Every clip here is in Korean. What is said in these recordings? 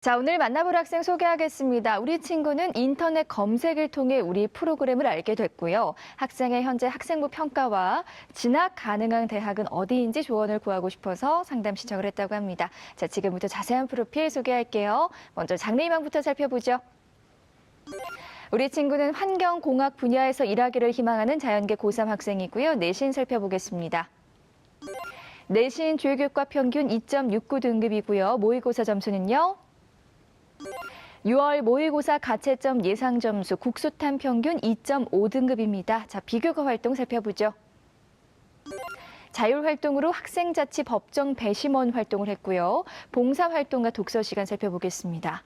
자, 오늘 만나볼 학생 소개하겠습니다. 우리 친구는 인터넷 검색을 통해 우리 프로그램을 알게 됐고요. 학생의 현재 학생부 평가와 진학 가능한 대학은 어디인지 조언을 구하고 싶어서 상담 신청을 했다고 합니다. 자, 지금부터 자세한 프로필 소개할게요. 먼저 장래희망부터 살펴보죠. 우리 친구는 환경공학 분야에서 일하기를 희망하는 자연계 고3 학생이고요. 내신 살펴보겠습니다. 내신 주요교과 평균 2.69 등급이고요. 모의고사 점수는요. 6월 모의고사 가채점 예상 점수 국수탄 평균 2.5 등급입니다. 자, 비교과 활동 살펴보죠. 자율활동으로 학생자치 법정 배심원 활동을 했고요. 봉사활동과 독서시간 살펴보겠습니다.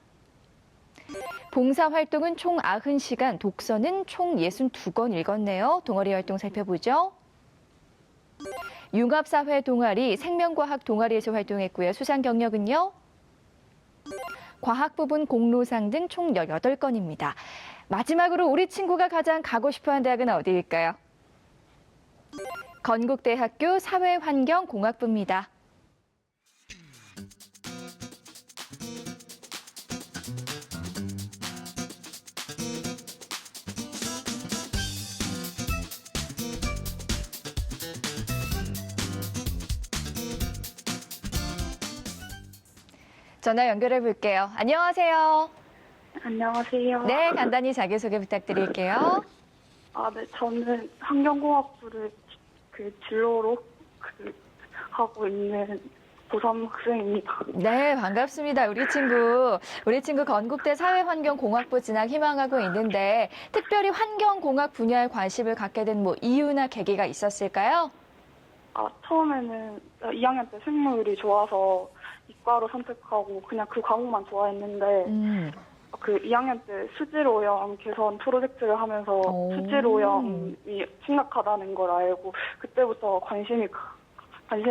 봉사활동은 총 90시간, 독서는 총 62권 읽었네요. 동아리 활동 살펴보죠. 융합사회 동아리, 생명과학 동아리에서 활동했고요. 수상 경력은요. 과학 부분 공로상 등 총 18건입니다. 마지막으로 우리 친구가 가장 가고 싶어하는 대학은 어디일까요? 건국대학교 사회환경공학부입니다. 전화 연결해 볼게요. 안녕하세요. 안녕하세요. 네, 간단히 자기소개 부탁드릴게요. 네, 저는 환경공학부를 진로로 하고 있는 고3 학생입니다. 네, 반갑습니다. 우리 친구 건국대 사회환경공학부 진학 희망하고 있는데 특별히 환경공학 분야에 관심을 갖게 된 이유나 계기가 있었을까요? 처음에는 2학년 때 생물이 좋아서 이과로 선택하고 그냥 그 과목만 좋아했는데 2학년 때 수질오염 개선 프로젝트를 하면서 수질오염이 심각하다는 걸 알고 그때부터 관심을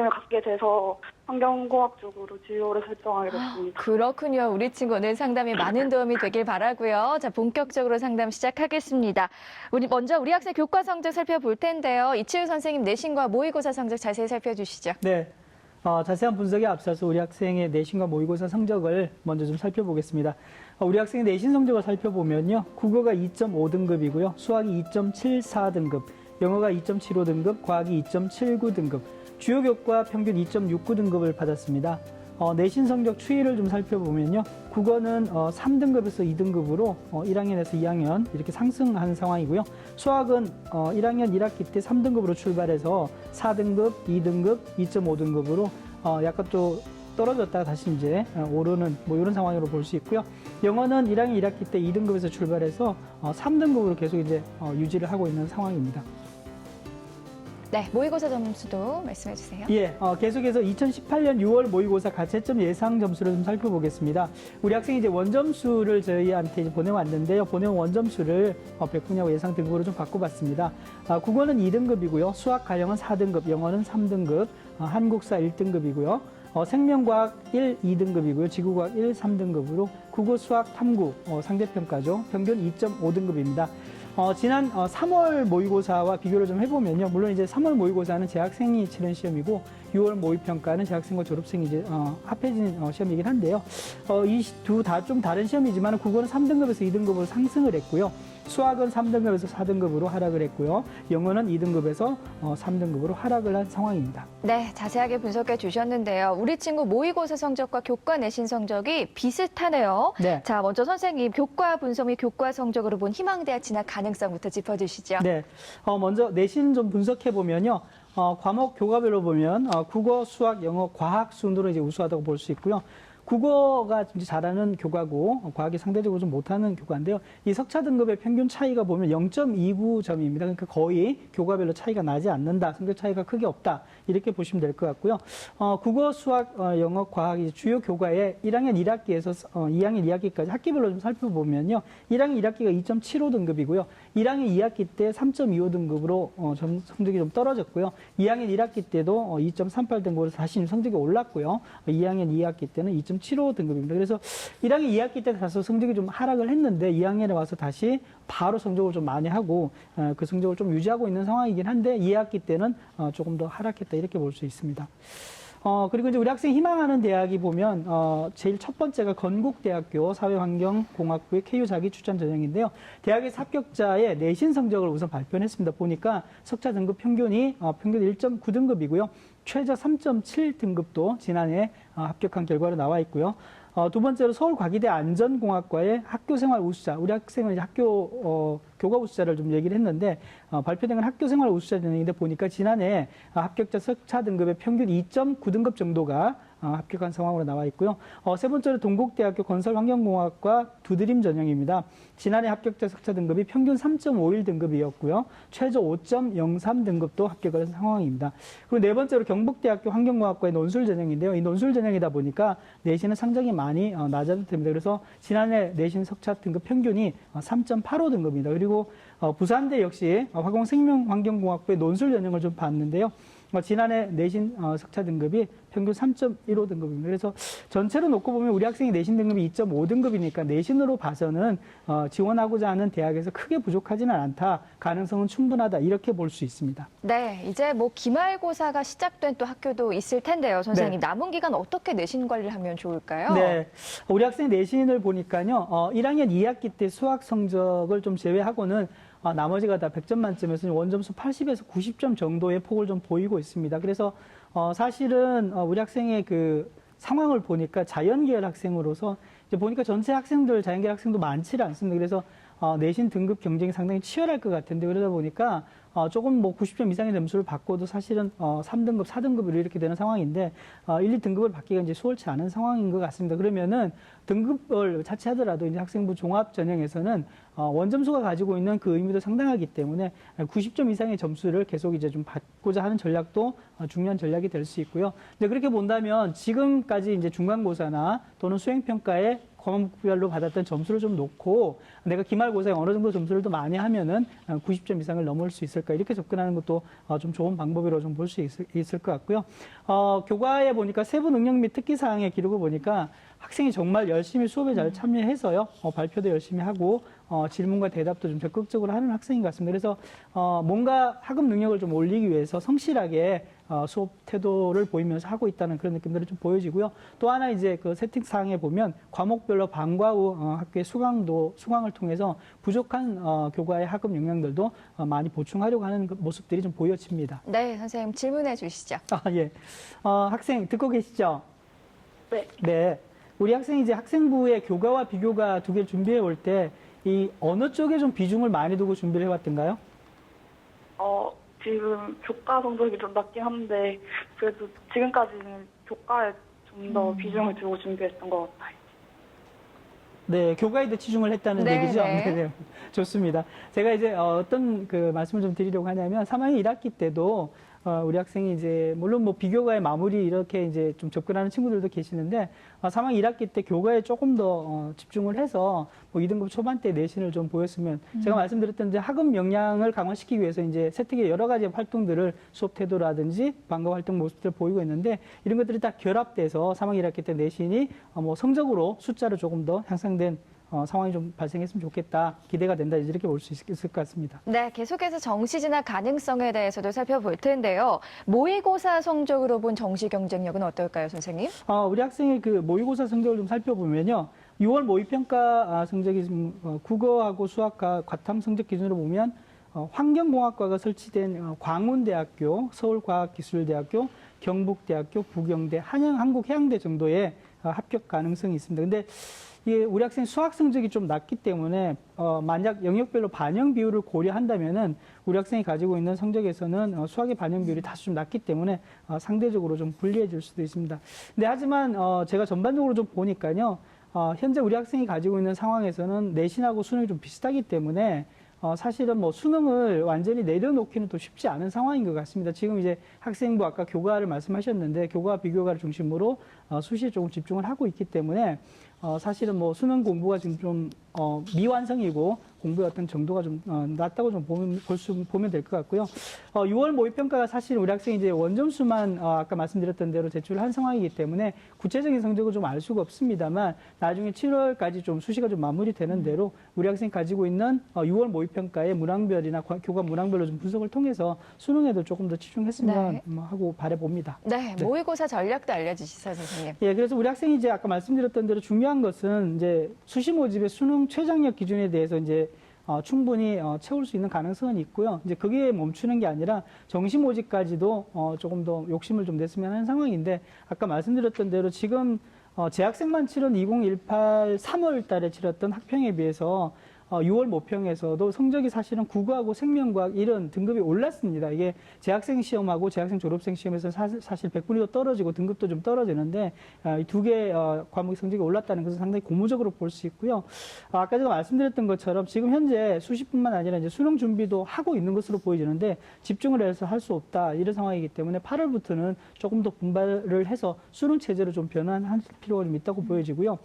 갖게 돼서 환경공학 쪽으로 진로를 설정하게 됐습니다. 그렇군요. 우리 친구 오늘 상담에 많은 도움이 되길 바라고요. 자, 본격적으로 상담 시작하겠습니다. 먼저 우리 학생 교과 성적 살펴볼 텐데요. 이치우 선생님 내신과 모의고사 성적 자세히 살펴주시죠. 네. 자세한 분석에 앞서서 우리 학생의 내신과 모의고사 성적을 먼저 좀 살펴보겠습니다. 우리 학생의 내신 성적을 살펴보면요. 국어가 2.5등급이고요. 수학이 2.74등급, 영어가 2.75등급, 과학이 2.79등급, 주요 교과 평균 2.69등급을 받았습니다. 내신 성적 추이를 좀 살펴보면요. 국어는 3등급에서 2등급으로 1학년에서 2학년 이렇게 상승하는 상황이고요. 수학은 1학년 1학기 때 3등급으로 출발해서 4등급, 2등급, 2.5등급으로 약간 또 떨어졌다가 다시 이제 오르는 이런 상황으로 볼 수 있고요. 영어는 1학년 1학기 때 2등급에서 출발해서 3등급으로 계속 이제 유지를 하고 있는 상황입니다. 네, 모의고사 점수도 말씀해 주세요. 예, 계속해서 2018년 6월 모의고사 가채점 예상 점수를 좀 살펴보겠습니다. 우리 학생이 이제 원점수를 저희한테 이제 보내왔는데요. 보내온 원점수를 몇 분야고 예상 등급으로 좀 바꿔봤습니다. 국어는 2등급이고요. 수학 가령은 4등급, 영어는 3등급, 한국사 1등급이고요. 생명과학 1, 2등급이고요. 지구과학 1, 3등급으로 국어, 수학, 탐구 상대평가죠. 평균 2.5등급입니다. 지난 3월 모의고사와 비교를 좀 해보면요. 물론 이제 3월 모의고사는 재학생이 치른 시험이고 6월 모의평가는 재학생과 졸업생이 이제 합해진 시험이긴 한데요. 이 두 다 좀 다른 시험이지만 국어는 3등급에서 2등급으로 상승을 했고요. 수학은 3등급에서 4등급으로 하락을 했고요. 영어는 2등급에서 3등급으로 하락을 한 상황입니다. 네, 자세하게 분석해 주셨는데요. 우리 친구 모의고사 성적과 교과 내신 성적이 비슷하네요. 네. 자, 먼저 선생님 교과 분석 및 교과 성적으로 본 희망대학 진학 가능성부터 짚어주시죠. 네, 먼저 내신 좀 분석해 보면요. 과목 교과별로 보면 국어, 수학, 영어, 과학 순으로 이제 우수하다고 볼 수 있고요. 국어가 이제 잘하는 교과고 과학이 상대적으로 좀 못하는 교과인데요. 이 석차 등급의 평균 차이가 보면 0.29점입니다. 그러니까 거의 교과별로 차이가 나지 않는다. 성적 차이가 크게 없다. 이렇게 보시면 될 것 같고요. 국어, 수학, 영어, 과학이 주요 교과에 1학년 1학기에서 2학년 2학기까지 학기별로 좀 살펴보면요. 1학년 1학기가 2.75등급이고요. 1학년 2학기 때 3.25등급으로 성적이 좀 떨어졌고요. 2학년 1학기 때도 2.38등급으로 다시 성적이 올랐고요. 2학년 2학기 때는 2.75등급입니다. 그래서 1학년 2학기 때 다소 성적이 좀 하락을 했는데 2학년에 와서 다시 바로 성적을 좀 많이 하고 그 성적을 좀 유지하고 있는 상황이긴 한데 2학기 때는 조금 더 하락했다 이렇게 볼 수 있습니다. 그리고 이제 우리 학생이 희망하는 대학이 보면, 제일 첫 번째가 건국대학교 사회환경공학부의 KU 자기 추천 전형인데요. 대학에서 합격자의 내신 성적을 우선 발표했습니다. 보니까 석차 등급 평균이 평균 1.9등급이고요. 최저 3.7등급도 지난해 합격한 결과로 나와 있고요. 두 번째로 서울과기대 안전공학과의 학교생활 우수자, 우리 학생은 이제 교과 우수자를 좀 얘기를 했는데 발표된 건 학교생활 우수자 전형인데 보니까 지난해 합격자 석차 등급의 평균 2.9등급 정도가 합격한 상황으로 나와 있고요. 세 번째로 동국대학교 건설환경공학과 두드림 전형입니다. 지난해 합격자 석차 등급이 평균 3.51등급이었고요. 최저 5.03등급도 합격을 한 상황입니다. 그리고 네 번째로 경북대학교 환경공학과의 논술 전형인데요. 이 논술 전형이다 보니까 내신은 상당히 많이 낮아도 됩니다. 그래서 지난해 내신 석차 등급 평균이 3.85등급입니다. 그리고 부산대 역시 화공생명환경공학부의 논술 전형을 좀 봤는데요. 지난해 내신 석차 등급이 평균 3.15등급입니다. 그래서 전체로 놓고 보면 우리 학생이 내신 등급이 2.5등급이니까 내신으로 봐서는 지원하고자 하는 대학에서 크게 부족하지는 않다. 가능성은 충분하다. 이렇게 볼 수 있습니다. 네, 이제 뭐 기말고사가 시작된 또 학교도 있을 텐데요. 선생님, 네. 남은 기간 어떻게 내신 관리를 하면 좋을까요? 네. 우리 학생 내신을 보니까요. 1학년 2학기 때 수학 성적을 좀 제외하고는 나머지가 다 100점 만점에서 원점수 80에서 90점 정도의 폭을 좀 보이고 있습니다. 그래서 사실은 우리 학생의 그 상황을 보니까 자연계열 학생으로서 이제 보니까 전체 학생들 자연계열 학생도 많지는 않습니다. 그래서 내신 등급 경쟁이 상당히 치열할 것 같은데 그러다 보니까 조금 뭐 90점 이상의 점수를 받고도 사실은 3등급, 4등급으로 이렇게 되는 상황인데 1, 2등급을 받기가 이제 수월치 않은 상황인 것 같습니다. 그러면은 등급을 자체하더라도 이제 학생부 종합 전형에서는 원점수가 가지고 있는 그 의미도 상당하기 때문에 90점 이상의 점수를 계속 이제 좀 받고자 하는 전략도 중요한 전략이 될 수 있고요. 이제 그렇게 본다면 지금까지 이제 중간고사나 또는 수행평가에 과목별로 받았던 점수를 좀 놓고 내가 기말고사에 어느 정도 점수를 더 많이 하면은 90점 이상을 넘을 수 있을까 이렇게 접근하는 것도 좀 좋은 방법이라고 좀 볼 수 있을 것 같고요. 교과에 보니까 세부 능력 및 특기 사항의 기록을 보니까 학생이 정말 열심히 수업에 잘 참여해서요. 발표도 열심히 하고 질문과 대답도 좀 적극적으로 하는 학생인 것 같습니다. 그래서 뭔가 학업 능력을 좀 올리기 위해서 성실하게 수업 태도를 보이면서 하고 있다는 그런 느낌들이 좀 보여지고요. 또 하나 이제 그 세팅사항에 보면 과목별로 방과 후 학교의 수강을 통해서 부족한 교과의 학업 역량들도 많이 보충하려고 하는 그 모습들이 좀 보여집니다. 네, 선생님 질문해 주시죠. 예. 학생 듣고 계시죠? 네. 네. 우리 학생이 이제 학생부의 교과와 비교과 두 개를 준비해 올 때 이 어느 쪽에 좀 비중을 많이 두고 준비를 해왔던가요? 지금 교과 성적이 좀 낮긴 한데 그래도 지금까지는 교과에 좀 더 비중을 두고 준비했던 것 같아요. 네, 교과에 더 치중을 했다는 네, 얘기죠. 네. 네, 좋습니다. 제가 이제 어떤 그 말씀을 좀 드리려고 하냐면 3학년 1학기 때도 우리 학생이 이제 물론 뭐 비교과의 마무리 이렇게 이제 좀 접근하는 친구들도 계시는데 3학년 1학기 때 교과에 조금 더 집중을 해서 뭐 2등급 초반대 내신을 좀 보였으면 제가 말씀드렸던 이제 학업 역량을 강화시키기 위해서 이제 세특의 여러 가지 활동들을 수업 태도라든지 방과 활동 모습들을 보이고 있는데 이런 것들이 다 결합돼서 3학년 1학기 때 내신이 뭐 성적으로 숫자로 조금 더 향상된 상황이 좀 발생했으면 좋겠다. 기대가 된다. 이렇게 볼 수 있을 것 같습니다. 네, 계속해서 정시 진학 가능성에 대해서도 살펴볼 텐데요. 모의고사 성적으로 본 정시 경쟁력은 어떨까요, 선생님? 우리 학생의 그 모의고사 성적을 좀 살펴보면요. 6월 모의평가 성적이 좀 국어하고 수학과 과탐 성적 기준으로 보면 환경공학과가 설치된 광운대학교, 서울과학기술대학교, 경북대학교, 부경대, 한국해양대 정도의 합격 가능성이 있습니다. 근데 이게 우리 학생 수학 성적이 좀 낮기 때문에 만약 영역별로 반영 비율을 고려한다면은 우리 학생이 가지고 있는 성적에서는 수학의 반영 비율이 다소 좀 낮기 때문에 상대적으로 좀 불리해질 수도 있습니다. 근데 하지만 제가 전반적으로 좀 보니까요. 현재 우리 학생이 가지고 있는 상황에서는 내신하고 수능이 좀 비슷하기 때문에 사실은 뭐 수능을 완전히 내려놓기는 또 쉽지 않은 상황인 것 같습니다. 지금 이제 학생부 아까 교과를 말씀하셨는데 교과 비교과를 중심으로 수시에 조금 집중을 하고 있기 때문에 사실은 뭐 수능 공부가 지금 좀 미완성이고 공부의 어떤 정도가 좀 낮다고 좀 보면 될 것 같고요. 6월 모의평가가 사실 우리 학생이 이제 원점수만 아까 말씀드렸던 대로 제출한 상황이기 때문에 구체적인 성적을 좀 알 수가 없습니다만 나중에 7월까지 좀 수시가 좀 마무리되는 대로 우리 학생이 가지고 있는 6월 모의평가의 문항별이나 교과 문항별로 좀 분석을 통해서 수능에도 조금 더 집중했으면 하고 바라봅니다. 네, 모의고사 전략도 알려주시죠, 선생님. 예, 그래서 우리 학생이 이제 아까 말씀드렸던 대로 중요한 것은 이제 수시 모집의 수능 최장력 기준에 대해서 이제 충분히 채울 수 있는 가능성은 있고요. 이제 그게 멈추는 게 아니라 정시 모집까지도 조금 더 욕심을 좀 냈으면 하는 상황인데 아까 말씀드렸던 대로 지금 재학생만 치른 2018 3월 달에 치렀던 학평에 비해서 6월 모평에서도 성적이 사실은 국어하고 생명과학 이런 등급이 올랐습니다. 이게 재학생 시험하고 재학생 졸업생 시험에서 사실 백분위도 떨어지고 등급도 좀 떨어지는데 이 두 개 과목의 성적이 올랐다는 것은 상당히 고무적으로 볼 수 있고요. 아까 제가 말씀드렸던 것처럼 지금 현재 수시뿐만 아니라 이제 수능 준비도 하고 있는 것으로 보여지는데 집중을 해서 할 수 없다 이런 상황이기 때문에 8월부터는 조금 더 분발을 해서 수능 체제로 좀 변환할 필요가 좀 있다고 보여지고요.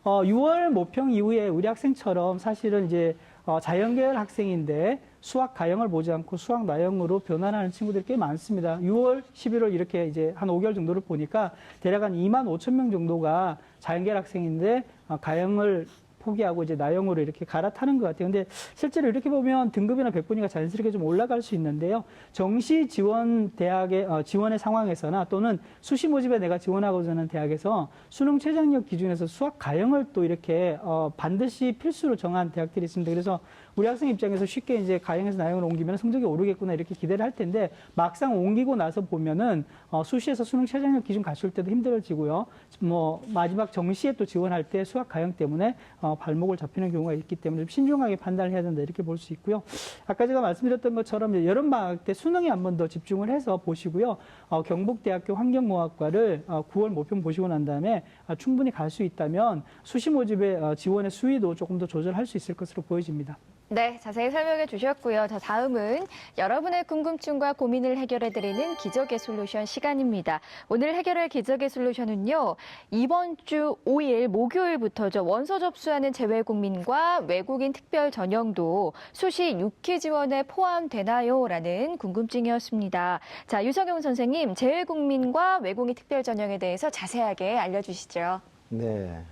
6월 모평 이후에 우리 학생처럼 사실은 이제 자연계열 학생인데 수학 가형을 보지 않고 수학 나형으로 변환하는 친구들이 꽤 많습니다. 6월, 11월 이렇게 이제 한 5개월 정도를 보니까 대략 한 2만 5천 명 정도가 자연계열 학생인데 가형을 포기하고 이제 나형으로 이렇게 갈아타는 것 같아요. 근데 실제로 이렇게 보면 등급이나 백분위가 자연스럽게 좀 올라갈 수 있는데요. 정시 지원 대학의 지원의 상황에서나 또는 수시 모집에 내가 지원하고자 하는 대학에서 수능 최장력 기준에서 수학 가형을 또 이렇게 반드시 필수로 정한 대학들이 있습니다. 그래서 우리 학생 입장에서 쉽게 이제 가형에서 나형으로 옮기면 성적이 오르겠구나 이렇게 기대를 할 텐데 막상 옮기고 나서 보면은 수시에서 수능 최장력 기준 갖출 때도 힘들어지고요. 뭐 마지막 정시에 또 지원할 때 수학 가형 때문에 발목을 잡히는 경우가 있기 때문에 좀 신중하게 판단을 해야 된다 이렇게 볼 수 있고요. 아까 제가 말씀드렸던 것처럼 여름방학 때 수능에 한 번 더 집중을 해서 보시고요. 경북대학교 환경공학과를 9월 모평 보시고 난 다음에 충분히 갈 수 있다면 수시 모집의 지원의 수위도 조금 더 조절할 수 있을 것으로 보여집니다. 네, 자세히 설명해 주셨고요. 자, 다음은 여러분의 궁금증과 고민을 해결해드리는 기적의 솔루션 시간입니다. 오늘 해결할 기적의 솔루션은요. 이번 주 5일 목요일부터죠. 원서 접수하는 재외국민과 외국인 특별 전형도 수시 6기 지원에 포함되나요? 라는 궁금증이었습니다. 자, 유석영 선생님, 재외국민과 외국인 특별 전형에 대해서 자세하게 알려주시죠. 네,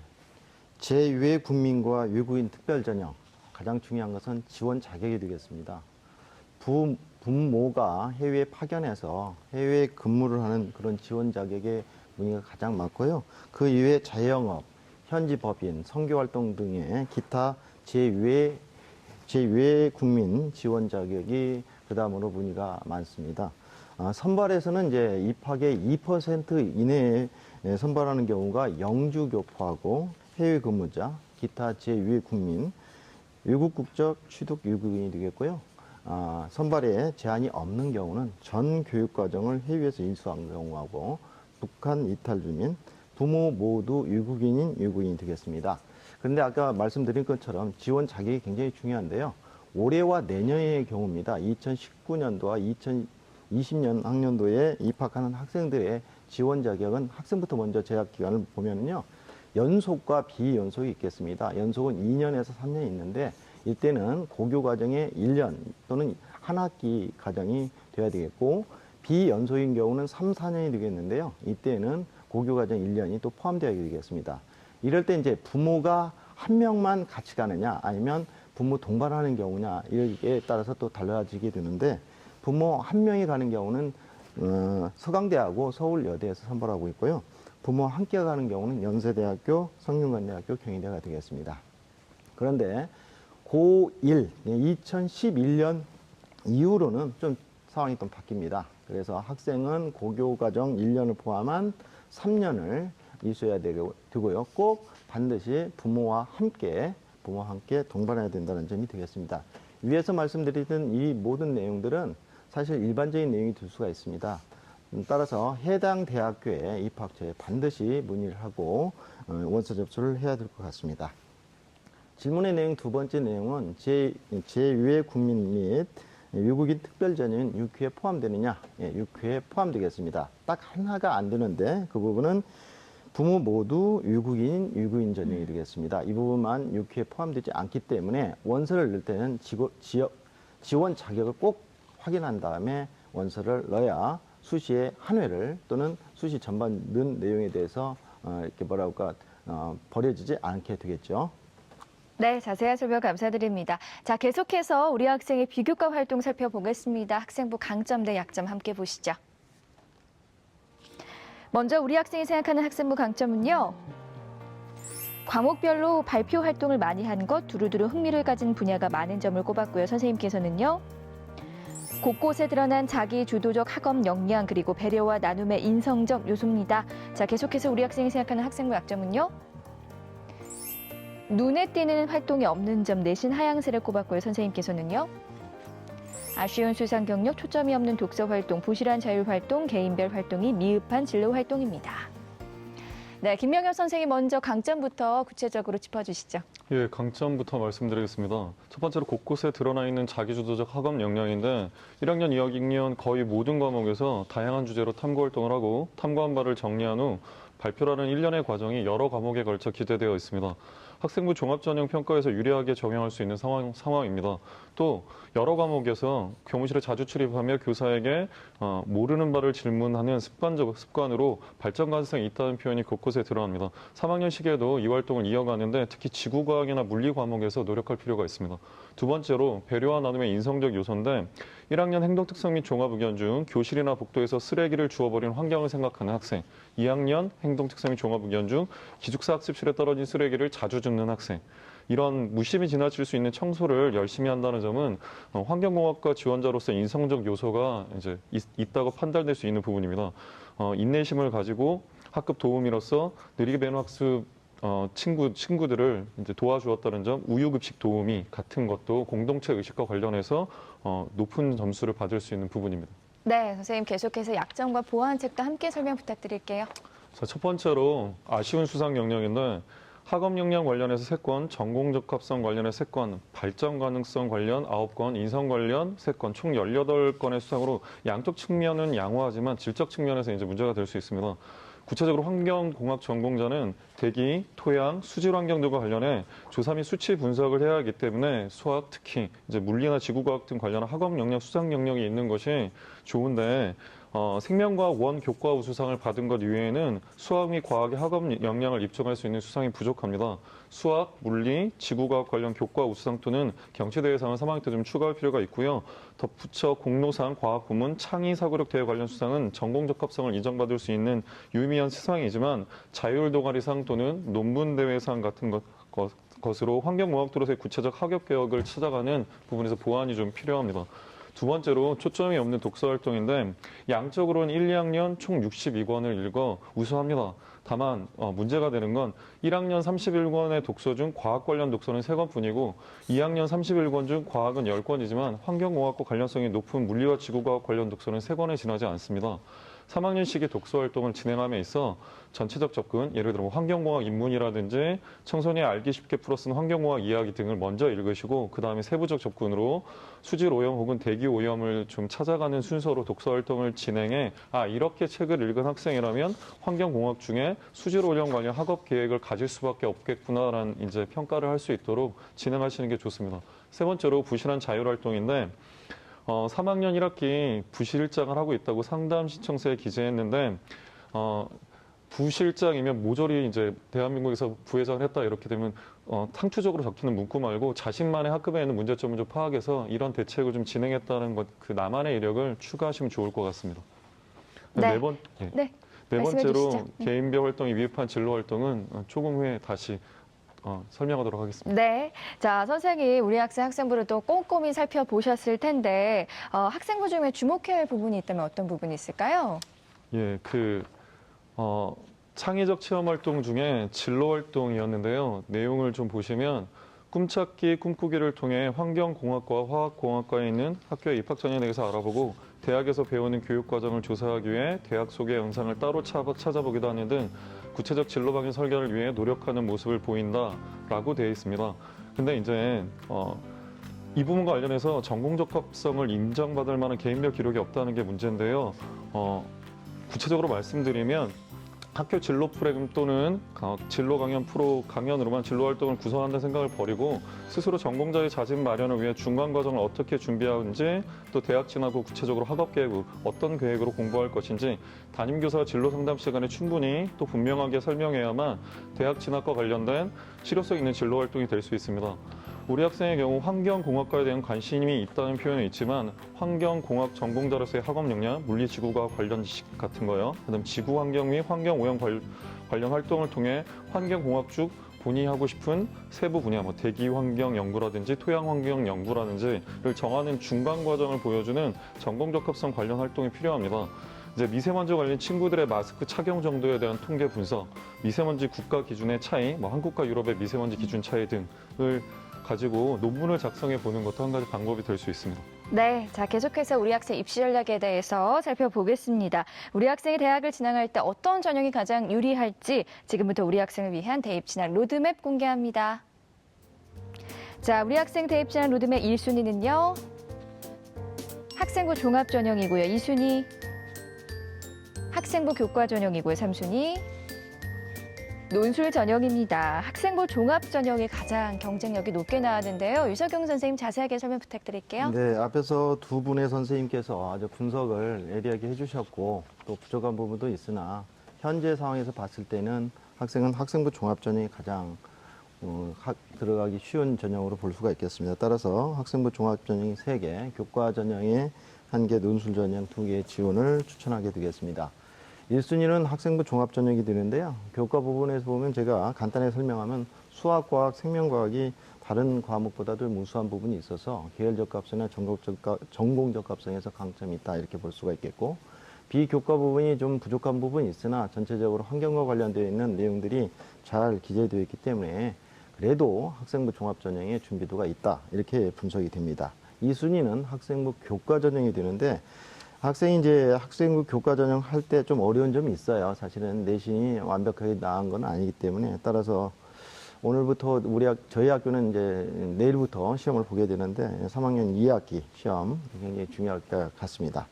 재외국민과 외국인 특별 전형. 가장 중요한 것은 지원 자격이 되겠습니다. 부모가 해외에 파견해서 해외 근무를 하는 그런 지원 자격의 문의가 가장 많고요. 그 이외에 자영업, 현지 법인, 선교활동 등의 기타 재외국민 지원 자격이 그 다음으로 문의가 많습니다. 선발에서는 이제 입학의 2% 이내에 선발하는 경우가 영주 교포하고 해외 근무자, 기타 재외국민, 외국 국적 취득 외국인이 되겠고요. 선발에 제한이 없는 경우는 전 교육과정을 해외에서 인수한 경우하고 북한 이탈 주민, 부모 모두 외국인인 외국인이 되겠습니다. 그런데 아까 말씀드린 것처럼 지원 자격이 굉장히 중요한데요. 올해와 내년의 경우입니다. 2019년도와 2020년 학년도에 입학하는 학생들의 지원 자격은 학생부터 먼저 재학 기간을 보면요. 연속과 비연속이 있겠습니다. 연속은 2년에서 3년이 있는데 이때는 고교 과정에 1년 또는 한 학기 과정이 돼야 되겠고 비연속인 경우는 3, 4년이 되겠는데요. 이때는 고교 과정 1년이 또 포함되어야 되겠습니다. 이럴 때 이제 부모가 한 명만 같이 가느냐 아니면 부모 동반하는 경우냐 이에 따라서 또 달라지게 되는데 부모 한 명이 가는 경우는 서강대하고 서울여대에서 선발하고 있고요. 부모 함께 가는 경우는 연세대학교, 성균관대학교, 경희대가 되겠습니다. 그런데 고1, 2011년 이후로는 좀 상황이 좀 바뀝니다. 그래서 학생은 고교 과정 1년을 포함한 3년을 이수해야 되고요. 꼭 반드시 부모와 함께 동반해야 된다는 점이 되겠습니다. 위에서 말씀드리던 이 모든 내용들은 사실 일반적인 내용이 될 수가 있습니다. 따라서 해당 대학교에 입학 전에 반드시 문의를 하고 원서 접수를 해야 될 것 같습니다. 질문의 내용 두 번째 내용은 재외국민 및 외국인 특별 전형은 6회에 포함되느냐? 예, 6회에 포함되겠습니다. 딱 하나가 안 되는데 그 부분은 부모 모두 유구인 전형이 되겠습니다. 이 부분만 6회에 포함되지 않기 때문에 원서를 넣을 때는 지원 자격을 꼭 확인한 다음에 원서를 넣어야 수시에 한 회를 또는 수시 전반 넣은 내용에 대해서 이렇게 버려지지 않게 되겠죠. 네, 자세한 설명 감사드립니다. 자, 계속해서 우리 학생의 비교과 활동 살펴보겠습니다. 학생부 강점 대 약점 함께 보시죠. 먼저 우리 학생이 생각하는 학생부 강점은요. 과목별로 발표 활동을 많이 한 것, 두루두루 흥미를 가진 분야가 많은 점을 꼽았고요. 선생님께서는요. 곳곳에 드러난 자기 주도적 학업 역량 그리고 배려와 나눔의 인성적 요소입니다. 자, 계속해서 우리 학생이 생각하는 학생부 약점은요. 눈에 띄는 활동이 없는 점, 내신 하향세를 꼽았고요. 선생님께서는요. 아쉬운 수상 경력, 초점이 없는 독서 활동, 부실한 자율 활동, 개인별 활동이 미흡한 진로 활동입니다. 네, 김명엽 선생님 먼저 강점부터 구체적으로 짚어주시죠. 예, 강점부터 말씀드리겠습니다. 첫 번째로 곳곳에 드러나 있는 자기주도적 학업 역량인데 1학년 2학년 거의 모든 과목에서 다양한 주제로 탐구 활동을 하고 탐구한 바를 정리한 후 발표라는 일련의 과정이 여러 과목에 걸쳐 기재되어 있습니다. 학생부 종합전형 평가에서 유리하게 적용할 수 있는 상황입니다. 또 여러 과목에서 교무실에 자주 출입하며 교사에게 모르는 바를 질문하는 습관으로 발전 가능성이 있다는 표현이 곳곳에 드러납니다. 3학년 시기에도 이 활동을 이어가는데 특히 지구과학이나 물리 과목에서 노력할 필요가 있습니다. 두 번째로 배려와 나눔의 인성적 요소인데 1학년 행동특성 및 종합의견 중 교실이나 복도에서 쓰레기를 주워버리는 환경을 생각하는 학생, 2학년 행동특성 및 종합의견 중 기숙사 학습실에 떨어진 쓰레기를 자주 줍는 학생, 이런 무심히 지나칠 수 있는 청소를 열심히 한다는 점은 환경공학과 지원자로서 인성적 요소가 이제 있다고 판단될 수 있는 부분입니다. 인내심을 가지고 학급 도우미로서 느리게 배우는 학습 친구들을 이제 도와주었다는 점, 우유급식 도우미 같은 것도 공동체 의식과 관련해서 높은 점수를 받을 수 있는 부분입니다. 네, 선생님 계속해서 약점과 보완책도 함께 설명 부탁드릴게요. 자, 첫 번째로 아쉬운 수상 영역인데 학업 역량 관련해서 3건, 전공 적합성 관련해서 3건, 발전 가능성 관련 9건, 인성 관련 3건, 총 18건의 수상으로 양적 측면은 양호하지만 질적 측면에서 이제 문제가 될 수 있습니다. 구체적으로 환경공학 전공자는 대기, 토양, 수질 환경 등과 관련해 조사 및 수치 분석을 해야 하기 때문에 수학, 특히 이제 물리나 지구과학 등 관련한 학업 역량 수상 영역이 있는 것이 좋은데 생명과학 원 교과 우수상을 받은 것 이외에는 수학 및 과학의 학업 역량을 입증할 수 있는 수상이 부족합니다. 수학, 물리, 지구과학 관련 교과 우수상 또는 경치대회상은 3학년 때 좀 추가할 필요가 있고요. 덧붙여 공로상, 과학 부문, 창의 사고력 대회 관련 수상은 전공 적합성을 인정받을 수 있는 유의미한 수상이지만 자율 동아리상 또는 논문 대회상 같은 것으로 환경공학도로서의 구체적 학업 개혁을 찾아가는 부분에서 보완이 좀 필요합니다. 두 번째로 초점이 없는 독서 활동인데 양적으로는 1, 2학년 총 62권을 읽어 우수합니다. 다만 문제가 되는 건 1학년 31권의 독서 중 과학 관련 독서는 3권뿐이고 2학년 31권 중 과학은 10권이지만 환경공학과 관련성이 높은 물리와 지구과학 관련 독서는 3권에 지나지 않습니다. 3학년 시기 독서 활동을 진행함에 있어 전체적 접근, 예를 들어 환경공학 입문이라든지 청소년이 알기 쉽게 풀어 쓰는 환경공학 이야기 등을 먼저 읽으시고 그 다음에 세부적 접근으로 수질 오염 혹은 대기 오염을 좀 찾아가는 순서로 독서 활동을 진행해 이렇게 책을 읽은 학생이라면 환경공학 중에 수질 오염 관련 학업 계획을 가질 수밖에 없겠구나라는 이제 평가를 할 수 있도록 진행하시는 게 좋습니다. 세 번째로 부실한 자율 활동인데 3학년 1학기 부실장을 하고 있다고 상담 신청서에 기재했는데 부실장이면 모조리 이제 대한민국에서 부회장을 했다 이렇게 되면 상투적으로 적히는 문구 말고 자신만의 학급에 있는 문제점을 좀 파악해서 이런 대책을 좀 진행했다는 것, 그 나만의 이력을 추가하시면 좋을 것 같습니다. 네. 네 번째로 개인별 활동이 미흡한 진로 활동은 조금 후에 다시 설명하도록 하겠습니다. 네. 자, 선생님, 우리 학생부를 또 꼼꼼히 살펴보셨을 텐데, 학생부 중에 주목해야 할 부분이 있다면 어떤 부분이 있을까요? 예, 창의적 체험 활동 중에 진로 활동이었는데요. 내용을 좀 보시면 꿈찾기, 꿈꾸기를 통해 환경공학과 화학공학과에 있는 학교의 입학 전형에 대해서 알아보고 대학에서 배우는 교육 과정을 조사하기 위해 대학 속의 영상을 따로 찾아보기도 하는 등 구체적 진로 방향 설계를 위해 노력하는 모습을 보인다라고 되어 있습니다. 근데 이제 이 부분과 관련해서 전공 적합성을 인정받을 만한 개인별 기록이 없다는 게 문제인데요. 구체적으로 말씀드리면 학교 진로 프로그램 또는 진로 강연 프로 강연으로만 진로 활동을 구성한다는 생각을 버리고 스스로 전공자의 자진 마련을 위해 중간 과정을 어떻게 준비하는지 또 대학 진학 후 구체적으로 학업 계획 후 어떤 계획으로 공부할 것인지 담임 교사 진로 상담 시간에 충분히 또 분명하게 설명해야만 대학 진학과 관련된 실효성 있는 진로 활동이 될 수 있습니다. 우리 학생의 경우 환경공학과에 대한 관심이 있다는 표현은 있지만 환경공학 전공자로서의 학업 역량, 물리지구과 관련 지식 같은 거요. 그다음 지구환경 및 환경오염 관련 활동을 통해 환경공학 중 본인이 하고 싶은 세부 분야, 뭐 대기환경 연구라든지 토양환경 연구라든지를 정하는 중간 과정을 보여주는 전공적합성 관련 활동이 필요합니다. 이제 미세먼지 관련 친구들의 마스크 착용 정도에 대한 통계 분석, 미세먼지 국가 기준의 차이, 뭐 한국과 유럽의 미세먼지 기준 차이 등을 가지고 논문을 작성해 보는 것도 한 가지 방법이 될 수 있습니다. 네, 자 계속해서 우리 학생 입시 전략에 대해서 살펴보겠습니다. 우리 학생이 대학을 진학할 때 어떤 전형이 가장 유리할지 지금부터 우리 학생을 위한 대입 진학 로드맵 공개합니다. 자, 우리 학생 대입 진학 로드맵 1순위는요. 학생부 종합 전형이고요. 2순위 학생부 교과 전형이고요. 3순위 논술 전형입니다. 학생부 종합 전형이 가장 경쟁력이 높게 나왔는데요. 유석용 선생님 자세하게 설명 부탁드릴게요. 네, 앞에서 두 분의 선생님께서 아주 분석을 예리하게 해주셨고 또 부족한 부분도 있으나 현재 상황에서 봤을 때는 학생은 학생부 종합 전형이 가장 들어가기 쉬운 전형으로 볼 수가 있겠습니다. 따라서 학생부 종합 전형이 3개, 교과 전형이 1개, 논술 전형 2개의 지원을 추천하게 되겠습니다. 1순위는 학생부 종합 전형이 되는데요. 교과 부분에서 보면 제가 간단히 설명하면 수학과학, 생명과학이 다른 과목보다도 무수한 부분이 있어서 계열적합성이나 전공적합성에서 강점이 있다 이렇게 볼 수가 있겠고, 비교과 부분이 좀 부족한 부분이 있으나 전체적으로 환경과 관련되어 있는 내용들이 잘 기재되어 있기 때문에 그래도 학생부 종합 전형의 준비도가 있다 이렇게 분석이 됩니다. 2순위는 학생부 교과 전형이 되는데 학생이 이제 학생부 교과 전형 할 때 좀 어려운 점이 있어요. 사실은 내신이 완벽하게 나은 건 아니기 때문에 따라서 오늘부터 저희 학교는 이제 내일부터 시험을 보게 되는데 3학년 2학기 시험 굉장히 중요할 것 같습니다.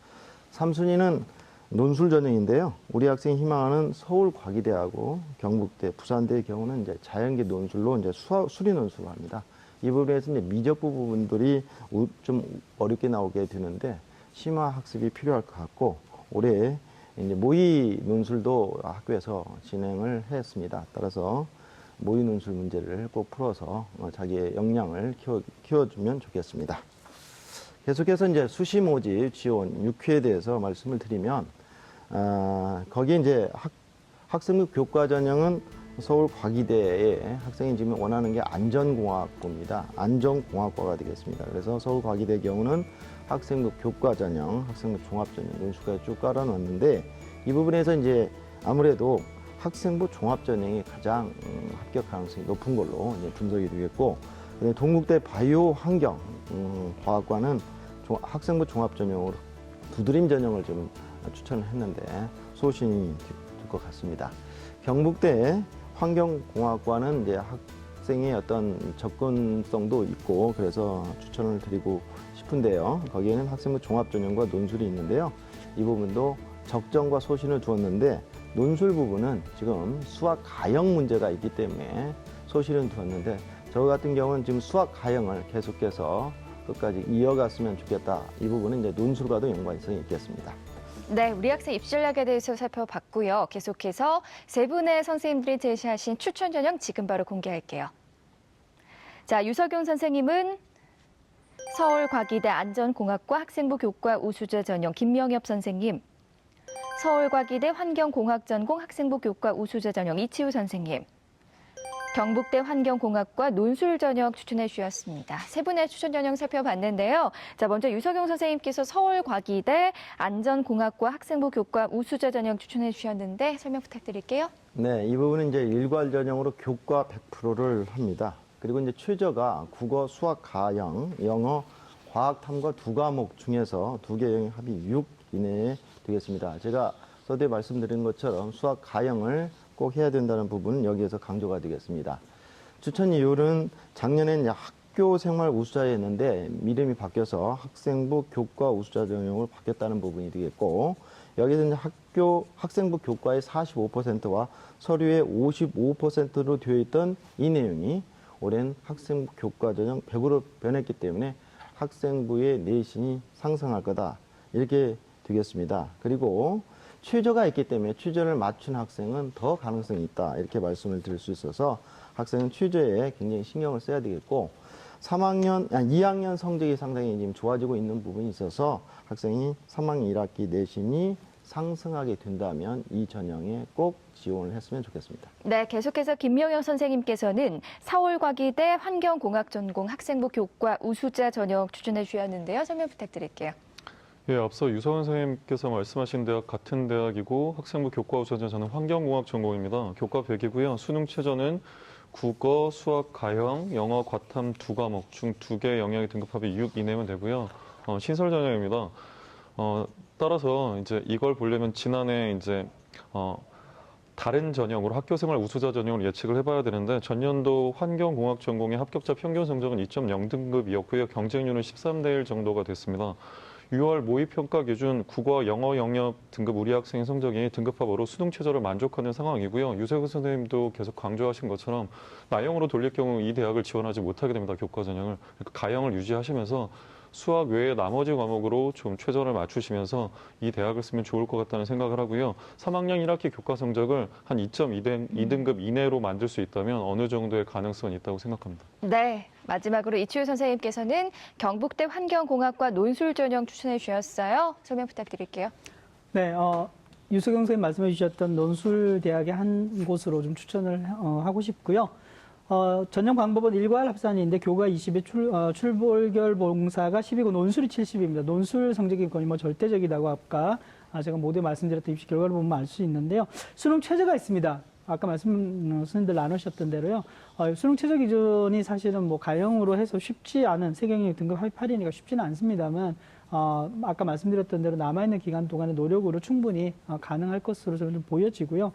3순위는 논술 전형인데요. 우리 학생이 희망하는 서울과기대하고 경북대, 부산대의 경우는 이제 자연계 논술로 이제 수리 논술을 합니다. 이 부분에서 이제 미적부 부분들이 좀 어렵게 나오게 되는데 심화 학습이 필요할 것 같고 올해 이제 모의 논술도 학교에서 진행을 했습니다. 따라서 모의 논술 문제를 꼭 풀어서 자기의 역량을 키워주면 좋겠습니다. 계속해서 이제 수시 모집 지원 6회에 대해서 말씀을 드리면 거기 이제 학생부 교과 전형은 서울과기대에 학생이 지금 원하는 게 안전공학부입니다. 안전공학과가 되겠습니다. 그래서 서울과기대 경우는 학생부 교과 전형, 학생부 종합 전형, 논술까지 쭉 깔아놨는데 이 부분에서 이제 아무래도 학생부 종합 전형이 가장 합격 가능성이 높은 걸로 이제 분석이 되겠고, 동국대 바이오 환경 과학과는 학생부 종합 전형으로 두드림 전형을 좀 추천을 했는데 소신이 될 것 같습니다. 경북대 환경공학과는 이제 학생의 어떤 접근성도 있고 그래서 추천을 드리고 싶은데요. 거기에는 학생부 종합 전형과 논술이 있는데요. 이 부분도 적정과 소신을 두었는데 논술 부분은 지금 수학 가형 문제가 있기 때문에 소신은 두었는데 저 같은 경우는 지금 수학 가형을 계속해서 끝까지 이어갔으면 좋겠다. 이 부분은 이제 논술과도 연관성이 있겠습니다. 네, 우리 학생 입시 전략에 대해서 살펴봤고요. 계속해서 세 분의 선생님들이 제시하신 추천 전형 지금 바로 공개할게요. 자, 유석용 선생님은 서울과기대 안전공학과 학생부 교과 우수자 전형 김명엽 선생님, 서울과기대 환경공학전공 학생부 교과 우수자 전형 이치우 선생님, 경북대 환경공학과 논술 전형 추천해 주셨습니다. 세 분의 추천 전형 살펴봤는데요. 자, 먼저 유석용 선생님께서 서울과기대 안전공학과 학생부 교과 우수자 전형 추천해 주셨는데 설명 부탁드릴게요. 네, 이 부분은 이제 일괄 전형으로 교과 100%를 합니다. 그리고 이제 최저가 국어, 수학, 가형, 영어, 과학, 탐과 두 과목 중에서 두 개의 합이 6 이내에 되겠습니다. 제가 서두에 말씀드린 것처럼 수학, 가형을 꼭 해야 된다는 부분은 여기에서 강조가 되겠습니다. 추천 이유는 작년엔 학교 생활 우수자였는데 이름이 바뀌어서 학생부 교과 우수자 전형으로 바뀌었다는 부분이 되겠고, 여기서 이제 학생부 교과의 45%와 서류의 55%로 되어 있던 이 내용이 올해는 학생부 교과 전형 100으로 변했기 때문에 학생부의 내신이 상승할 거다. 이렇게 되겠습니다. 그리고 최저가 있기 때문에 최저를 맞춘 학생은 더 가능성이 있다. 이렇게 말씀을 드릴 수 있어서 학생은 최저에 굉장히 신경을 써야 되겠고 2학년 성적이 상당히 지금 좋아지고 있는 부분이 있어서 학생이 3학년 1학기 내신이 상승하게 된다면 이 전형에 꼭 지원을 했으면 좋겠습니다. 네, 계속해서 김명영 선생님께서는 서울과기대 환경공학 전공 학생부 교과 우수자 전형 추천해 주셨는데요. 설명 부탁드릴게요. 예, 앞서 유서원 선생님께서 말씀하신 대학 같은 대학이고 학생부 교과 우수자 저는 환경공학 전공입니다. 교과 100이고요. 수능 최저는 국어, 수학, 가형, 영어, 과탐 2과목 중 2개 영역의 등급합이 6 이내면 되고요. 신설 전형입니다. 따라서 이제 이걸 보려면 지난해 이제 다른 전형으로 학교생활 우수자 전형으로 예측을 해봐야 되는데 전년도 환경공학 전공의 합격자 평균 성적은 2.0등급이었고요. 경쟁률은 13대 1 정도가 됐습니다. 6월 모의평가 기준 국어, 영어 영역 등급 우리 학생의 성적이 등급합으로 수능 최저를 만족하는 상황이고요. 유세근 선생님도 계속 강조하신 것처럼 나형으로 돌릴 경우 이 대학을 지원하지 못하게 됩니다. 교과 전형을. 그러니까 가형을 유지하시면서 수학 외에 나머지 과목으로 좀 최저를 맞추시면서 이 대학을 쓰면 좋을 것 같다는 생각을 하고요. 3학년 1학기 교과 성적을 한 2.2등급 이내로 만들 수 있다면 어느 정도의 가능성은 있다고 생각합니다. 네, 마지막으로 이치우 선생님께서는 경북대 환경공학과 논술 전형 추천해 주셨어요. 설명 부탁드릴게요. 네, 유석영 선생님 말씀해 주셨던 논술대학의 한 곳으로 좀 추천을 하고 싶고요. 전형 방법은 일괄 합산인데 교과 20에 출볼결 봉사가 10이고 논술이 70입니다. 논술 성적이 거의 뭐 절대적이라고 아까 제가 모두 말씀드렸던 입시 결과를 보면 알 수 있는데요. 수능 최저가 있습니다. 아까 선생님들 나누셨던 대로요. 수능 최저 기준이 사실은 뭐 가형으로 해서 쉽지 않은 세경영역 등급 합의 8이니까 쉽지는 않습니다만 아까 말씀드렸던 대로 남아있는 기간 동안의 노력으로 충분히 가능할 것으로 저는 좀 보여지고요.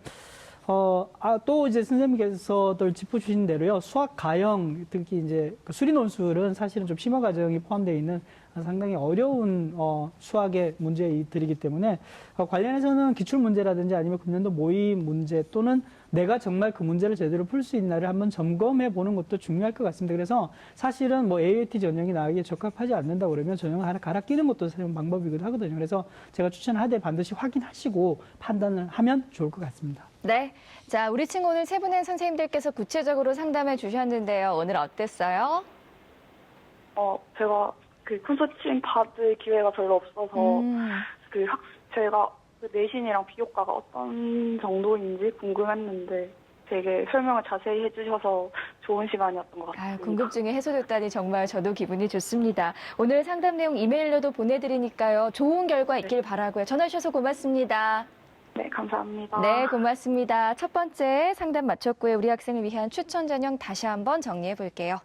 또 이제 선생님께서들 짚어주신 대로요. 수학 가형, 특히 이제 수리 논술은 사실은 좀 심화 과정이 포함되어 있는 상당히 어려운 수학의 문제들이기 때문에 관련해서는 기출 문제라든지 아니면 금년도 모의 문제 또는 내가 정말 그 문제를 제대로 풀 수 있나를 한번 점검해 보는 것도 중요할 것 같습니다. 그래서 사실은 뭐 AAT 전형이 나에게 적합하지 않는다 그러면 전형을 하나 갈아 끼는 것도 사실 방법이기도 하거든요. 그래서 제가 추천하되 반드시 확인하시고 판단을 하면 좋을 것 같습니다. 네, 자 우리 친구 오늘 세 분의 선생님들께서 구체적으로 상담해 주셨는데요. 오늘 어땠어요? 제가 그 콘서팅 받을 기회가 별로 없어서 제가 그 내신이랑 비교과가 어떤 정도인지 궁금했는데 되게 설명을 자세히 해주셔서 좋은 시간이었던 것 같습니다. 궁금증이 해소됐다니 정말 저도 기분이 좋습니다. 오늘 상담 내용 이메일로도 보내드리니까요. 좋은 결과 있길 바라고요. 전화 주셔서 고맙습니다. 네, 감사합니다. 네, 고맙습니다. 첫 번째 상담 마쳤고요. 우리 학생을 위한 추천 전형 다시 한번 정리해 볼게요.